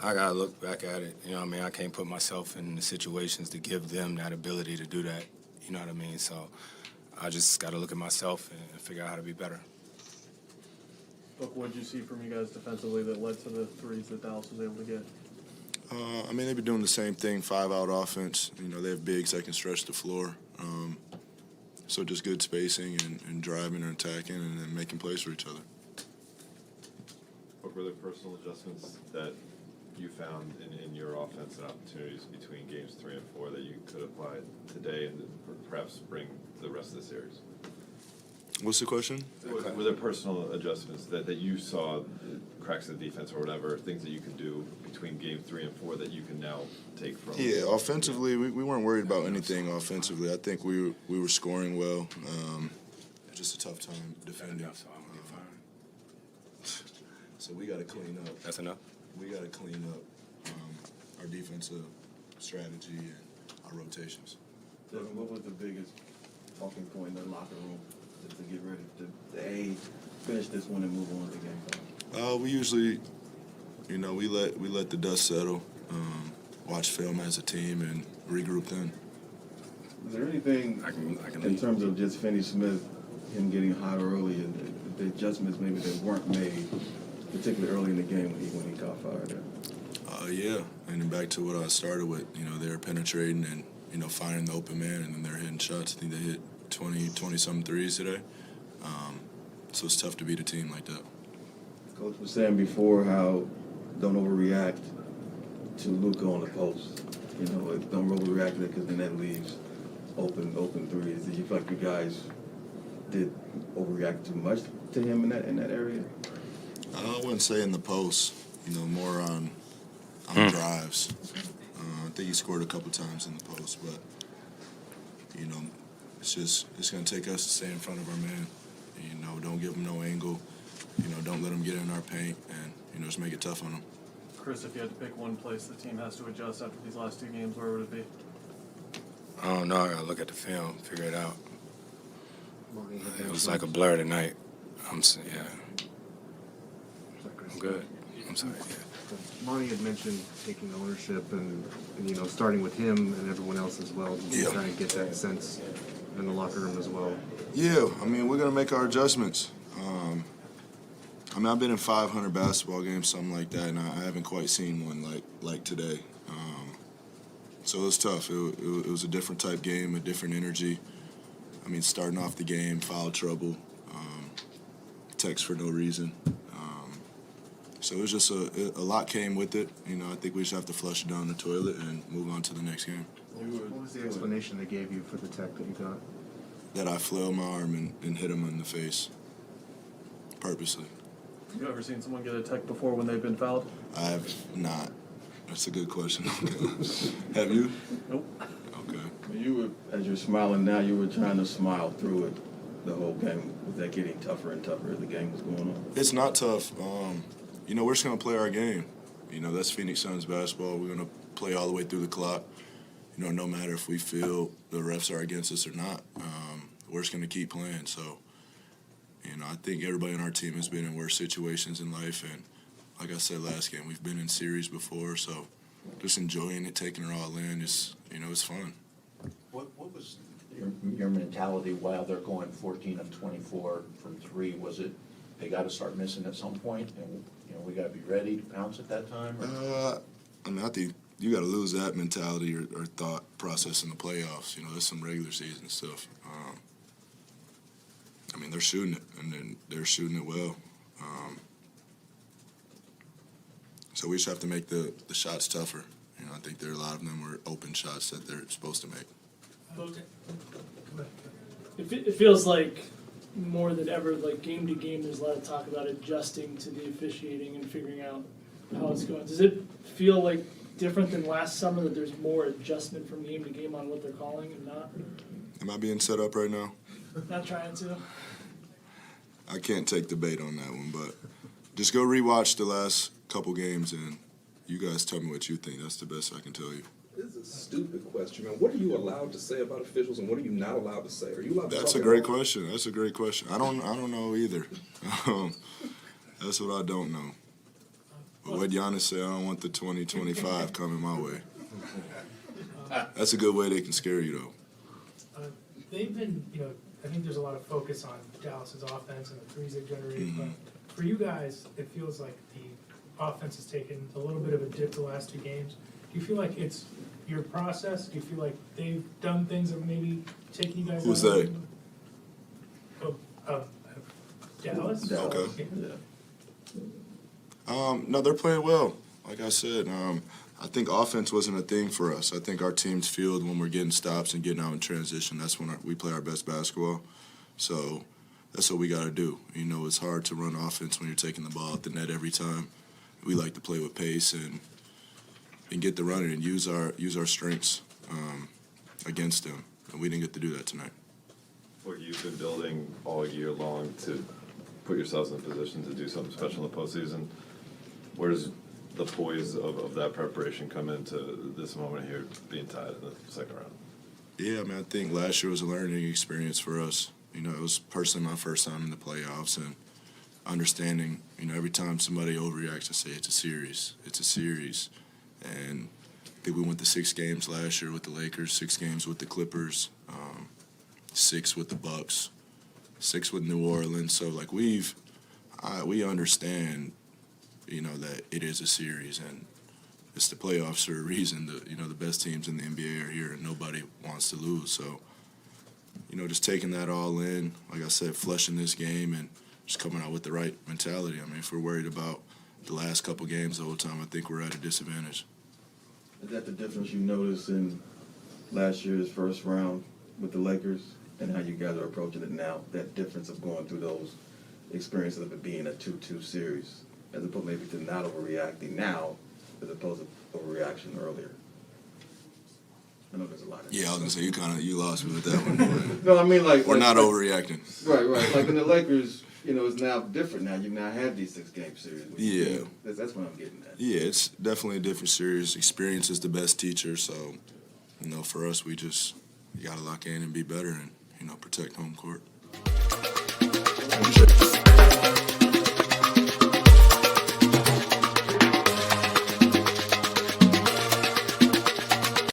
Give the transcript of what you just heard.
I gotta look back at it. You know what I mean? I can't put myself in the situations to give them that ability to do that. You know what I mean? So I just gotta look at myself and figure out how to be better. Look, what did you see from you guys defensively that led to the threes that Dallas was able to get? I mean, they've been doing the same thing, 5-out offense. You know, they have bigs that can stretch the floor. So just good spacing and driving and attacking and then making plays for each other. What were the personal adjustments that you found in your offensive opportunities between games 3 and 4 that you could apply today and perhaps bring the rest of the series? What's the question? Were there personal adjustments that you saw, cracks in the defense or whatever, things that you could do between game 3 and 4 that you can now take from? Yeah, offensively, we weren't worried about anything offensively. I think we were scoring well. Just a tough time defending. So we got to clean up. That's enough? We got to clean up our defensive strategy and our rotations. Devin, what was the biggest talking point in the locker room to get ready to finish this one and move on to the game? We usually, you know, we let the dust settle, watch film as a team, and regroup then. Is there anything I can in terms of just Finney Smith, him getting hot early, and the adjustments maybe that weren't made, particularly early in the game when he got fired there? Yeah, and then back to what I started with, you know, they were penetrating and, you know, finding the open man, and then they're hitting shots. I think they hit 20-something threes today. So it's tough to beat a team like that. Coach was saying before how don't overreact to Luka on the post. You know, don't overreact to it because then that leaves open threes. Did you feel like you guys did overreact too much to him in that area? I wouldn't say in the post, you know, more on drives. I think he scored a couple times in the post, but, you know, it's going to take us to stay in front of our man. You know, don't give him no angle. You know, don't let him get in our paint and, you know, just make it tough on him. Chris, if you had to pick one place the team has to adjust after these last 2 games, where would it be? I don't know. I gotta look at the film, figure it out. It was like a blur tonight. I'm good. I'm sorry. Yeah. Monty had mentioned taking ownership and you know, starting with him and everyone else as well. Did you try to get that sense in the locker room as well? Yeah, I mean, we're going to make our adjustments. I mean, I've been in 500 basketball games, something like that, and I haven't quite seen one like today. So it was tough. It was a different type game, a different energy. I mean, starting off the game, foul trouble, text for no reason. So it was just a lot came with it. You know, I think we just have to flush it down the toilet and move on to the next game. What was the explanation they gave you for the tech that you got? That I flailed my arm and hit him in the face, purposely. Have you ever seen someone get a tech before when they've been fouled? I have not. That's a good question. Have you? Nope. Okay. You were, as you're smiling now, you were trying to smile through it the whole game. Was that getting tougher and tougher as the game was going on? It's not tough. You know, we're just going to play our game. You know, that's Phoenix Suns basketball. We're going to play all the way through the clock. You know, no matter if we feel the refs are against us or not, we're just going to keep playing. So, you know, I think everybody on our team has been in worse situations in life. And like I said last game, we've been in series before. So just enjoying it, taking it all in, it's fun. What was your mentality while they're going 14 of 24 from 3? Was it they got to start missing at some point, and you know we got to be ready to pounce at that time? I mean, I think you got to lose that mentality or thought process in the playoffs. You know, there's some regular season stuff. I mean, they're shooting it, and then they're shooting it well. So we just have to make the shots tougher. You know, I think there are a lot of them were open shots that they're supposed to make. It feels like more than ever, like game to game, there's a lot of talk about adjusting to the officiating and figuring out how it's going. Does it feel like different than last summer that there's more adjustment from game to game on what they're calling and not? Am I being set up right now? Not trying to. I can't take the bait on that one, but just go rewatch the last couple games and you guys tell me what you think. That's the best I can tell you. This is a stupid question, man. What are you allowed to say about officials, and what are you not allowed to say? Are you allowed to That's talk a great about question. That's a great question. I don't know either. That's what I don't know. What Giannis said, I don't want the 2025 coming my way. That's a good way they can scare you, though. They've been, I think there's a lot of focus on Dallas's offense and the threes they generate, but for you guys, it feels like the offense has taken a little bit of a dip the last 2 games. Do you feel like it's your process? Do you feel like they've done things that maybe taking you guys Who's out they? of Dallas? Okay. Yeah. No, they're playing well. Like I said, I think offense wasn't a thing for us. I think our team's field when we're getting stops and getting out in transition, that's when we play our best basketball. So that's what we got to do. It's hard to run offense when you're taking the ball at the net every time. We like to play with pace and get the running and use our strengths against them. And we didn't get to do that tonight. What you've been building all year long to put yourselves in a position to do something special in the postseason, where does the poise of that preparation come into this moment here being tied in the second round? Yeah, I think last year was a learning experience for us. It was personally my first time in the playoffs and understanding, every time somebody overreacts, I say it's a series. It's a series. And I think we went to 6 games last year with the Lakers, 6 games with the Clippers, 6 with the Bucks, 6 with New Orleans. So, we understand, that it is a series, and it's the playoffs for a reason. The best teams in the NBA are here, and nobody wants to lose. So, just taking that all in, like I said, flushing this game and just coming out with the right mentality. If we're worried about the last couple games the whole time, I think we're at a disadvantage. Is that the difference you noticed in last year's first round with the Lakers and how you guys are approaching it now? That difference of going through those experiences of it being a 2-2 series, as opposed maybe to not overreacting now, as opposed to overreaction earlier. I know there's a lot of Yeah, I was gonna say you lost me with that one. No, I mean We're not overreacting. Right. Like in the Lakers, it's now different now. You now have these 6-game series. Yeah. That's what I'm getting at. Yeah, it's definitely a different series. Experience is the best teacher, so for us, we gotta lock in and be better and protect home court.